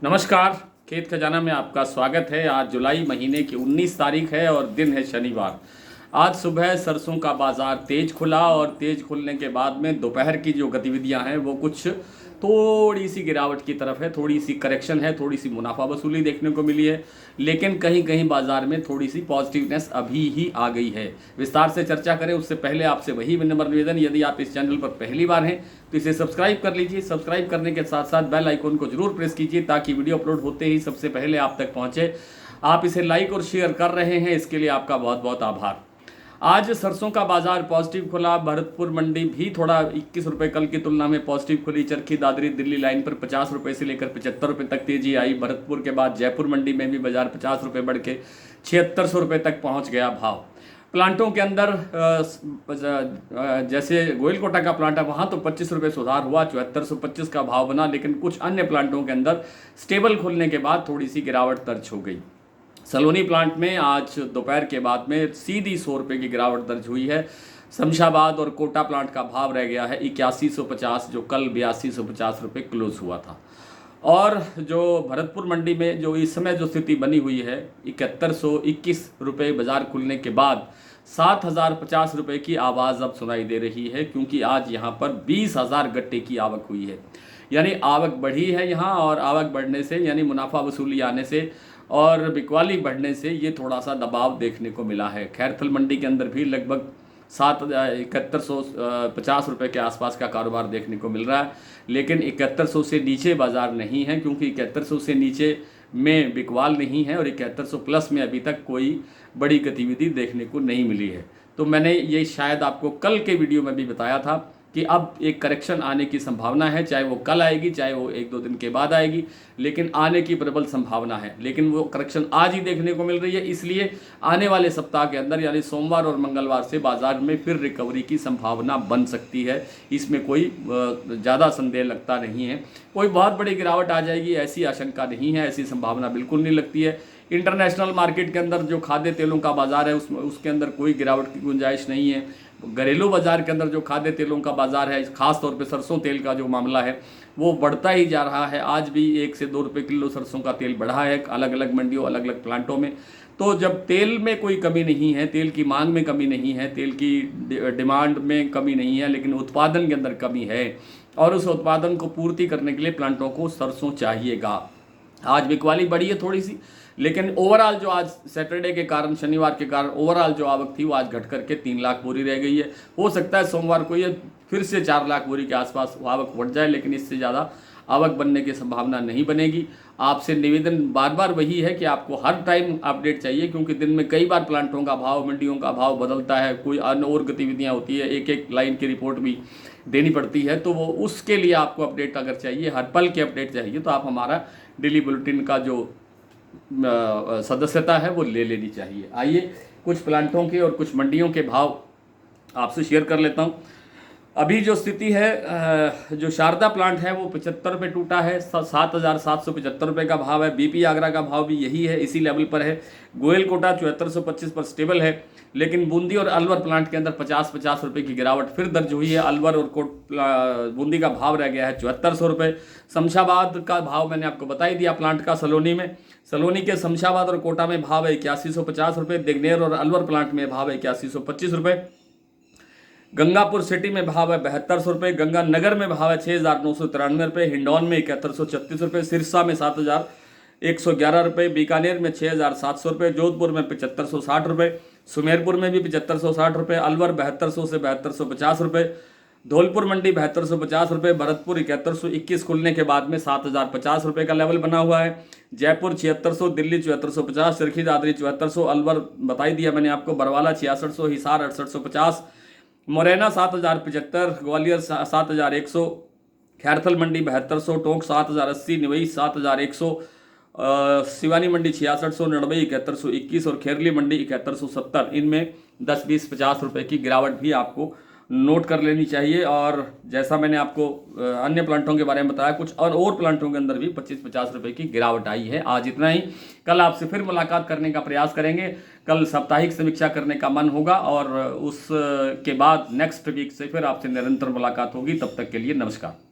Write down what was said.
नमस्कार। खेत खजाना में आपका स्वागत है। आज जुलाई महीने की 19 तारीख है और दिन है शनिवार। आज सुबह सरसों का बाज़ार तेज़ खुला और तेज़ खुलने के बाद में दोपहर की जो गतिविधियां हैं वो कुछ थोड़ी सी गिरावट की तरफ है, थोड़ी सी करेक्शन है, थोड़ी सी मुनाफा वसूली देखने को मिली है। लेकिन कहीं कहीं बाज़ार में थोड़ी सी पॉजिटिवनेस अभी ही आ गई है। विस्तार से चर्चा करें उससे पहले आपसे वही विनम्र निवेदन, यदि आप इस चैनल पर पहली बार हैं तो इसे सब्सक्राइब कर लीजिए। सब्सक्राइब करने के साथ साथ बेल आइकन को जरूर प्रेस कीजिए ताकि वीडियो अपलोड होते ही सबसे पहले आप तक पहुंचे। आप इसे लाइक और शेयर कर रहे हैं, इसके लिए आपका बहुत बहुत आभार। आज सरसों का बाजार पॉजिटिव खुला। भरतपुर मंडी भी थोड़ा 21 रुपये कल की तुलना में पॉजिटिव खुली। चरखी दादरी दिल्ली लाइन पर 50 रुपये से लेकर 75 रुपये तक तेजी आई। भरतपुर के बाद जयपुर मंडी में भी बाजार 50 रुपये बढ़ के 7600 रुपये तक पहुंच गया भाव। प्लांटों के अंदर जैसे गोयलकोटा का प्लांट है वहाँ तो 25 रुपये सुधार हुआ, 7425 का भाव बना। लेकिन कुछ अन्य प्लांटों के अंदर स्टेबल खुलने के बाद थोड़ी सी गिरावट दर्ज हो गई। सलोनी प्लांट में आज दोपहर के बाद में सीधी 100 रुपये की गिरावट दर्ज हुई है। शमशाबाद और कोटा प्लांट का भाव रह गया है 8150, जो कल 8250 रुपये क्लोज हुआ था। और जो भरतपुर मंडी में जो इस समय जो स्थिति बनी हुई है 7121 रुपये बाजार खुलने के बाद 7050 रुपये की आवाज़ अब सुनाई दे रही है, क्योंकि आज यहाँ पर 20,000 गट्टे की आवक हुई है। यानी आवक बढ़ी है यहाँ, और आवक बढ़ने से यानी मुनाफा वसूली आने से और बिकवाली बढ़ने से ये थोड़ा सा दबाव देखने को मिला है। खैरथल मंडी के अंदर भी लगभग 7150 रुपये के आसपास का कारोबार देखने को मिल रहा है। लेकिन 7100 से नीचे बाजार नहीं है, क्योंकि 7100 से नीचे में बिकवाल नहीं है और 7100 प्लस में अभी तक कोई बड़ी गतिविधि देखने को नहीं मिली है। तो मैंने ये शायद आपको कल के वीडियो में भी बताया था कि अब एक करेक्शन आने की संभावना है, चाहे वो कल आएगी चाहे वो 1-2 दिन के बाद आएगी, लेकिन आने की प्रबल संभावना है। लेकिन वो करेक्शन आज ही देखने को मिल रही है, इसलिए आने वाले सप्ताह के अंदर यानी सोमवार और मंगलवार से बाजार में फिर रिकवरी की संभावना बन सकती है। इसमें कोई ज़्यादा संदेह लगता नहीं है। कोई बहुत बड़ी गिरावट आ जाएगी ऐसी आशंका नहीं है, ऐसी संभावना बिल्कुल नहीं लगती है। इंटरनेशनल मार्केट के अंदर जो खाद्य तेलों का बाजार है उसके अंदर कोई गिरावट की गुंजाइश नहीं है। घरेलू बाजार के अंदर जो खाद्य तेलों का बाजार है, खास तौर पे सरसों तेल का जो मामला है वो बढ़ता ही जा रहा है। आज भी 1 से 2 रुपये किलो सरसों का तेल बढ़ा है अलग अलग मंडियों अलग अलग प्लांटों में। तो जब तेल में कोई कमी नहीं है, तेल की मांग में कमी नहीं है, तेल की डिमांड में कमी नहीं है, लेकिन उत्पादन के अंदर कमी है और उस उत्पादन को पूर्ति करने के लिए प्लांटों को सरसों चाहिएगा। आज बिकवाली बढ़ी है थोड़ी सी, लेकिन ओवरऑल जो आज सैटरडे के कारण, शनिवार के कारण ओवरऑल जो आवक थी वो आज घट करके 3 लाख बोरी रह गई है। हो सकता है सोमवार को ये फिर से 4 लाख बोरी के आसपास आवक बढ़ जाए, लेकिन इससे ज़्यादा आवक बनने की संभावना नहीं बनेगी। आपसे निवेदन बार बार वही है कि आपको हर टाइम अपडेट चाहिए, क्योंकि दिन में कई बार प्लांटों का भाव, मंडियों का भाव बदलता है, कोई अन्य और गतिविधियाँ होती है, एक एक लाइन की रिपोर्ट भी देनी पड़ती है। तो वो उसके लिए आपको अपडेट अगर चाहिए, हर पल की अपडेट चाहिए, तो आप हमारा डेली बुलेटिन का जो सदस्यता है वो ले लेनी चाहिए। आइए कुछ प्लांटों के और कुछ मंडियों के भाव आपसे शेयर कर लेता हूँ। अभी जो स्थिति है, जो शारदा प्लांट है वो 75 रुपये टूटा है, 7775 रुपये का भाव है। बीपी आगरा का भाव भी यही है, इसी लेवल पर है। गोयलकोटा 7425 पर स्टेबल है, लेकिन बूंदी और अलवर प्लांट के अंदर 50-50 रुपये की गिरावट फिर दर्ज हुई है। अलवर और बूंदी का भाव रह गया है 7400 रुपये। शमशाबाद का भाव मैंने आपको बता ही दिया प्लांट का। सलोनी के शमशाबाद और कोटा में भाव है 8150 रुपये। दिग्नेर और अलवर प्लांट में भाव है 8125 रुपये। गंगापुर सिटी में भाव है 7200 रुपये। गंगानगर में भाव है 6993 रुपये। हिंडौन में 7136 रुपये। सिरसा में 7111 रुपये। बीकानेर में 6700 रुपये। जोधपुर में 7560 रुपये। सुमेरपुर में भी 7560 रुपये। अलवर 7200 से 7250 रुपये। धौलपुर मंडी 7250 रुपये। भरतपुर 7121 खुलने के बाद में 7050 रुपये का लेवल बना हुआ है। जयपुर 7600, दिल्ली 7450, चरखी दादरी 7400, अलवर बताई दिया मैंने आपको, बरवाला 6600, हिसार 6850, मुरैना 7075, ग्वालियर 7100, खैरथल मंडी 7200, टोंक 7080, निवई 7100, सिवानी मंडी 6600, नड़बई 7121 और खेरली मंडी 7170। इनमें 10, 20, 50 रुपये की गिरावट भी आपको नोट कर लेनी चाहिए। और जैसा मैंने आपको अन्य प्लांटों के बारे में बताया, कुछ और प्लांटों के अंदर भी 25-50 रुपये की गिरावट आई है। आज इतना ही। कल आपसे फिर मुलाकात करने का प्रयास करेंगे। कल साप्ताहिक समीक्षा करने का मन होगा और उसके बाद नेक्स्ट वीक से फिर आपसे निरंतर मुलाकात होगी। तब तक के लिए नमस्कार।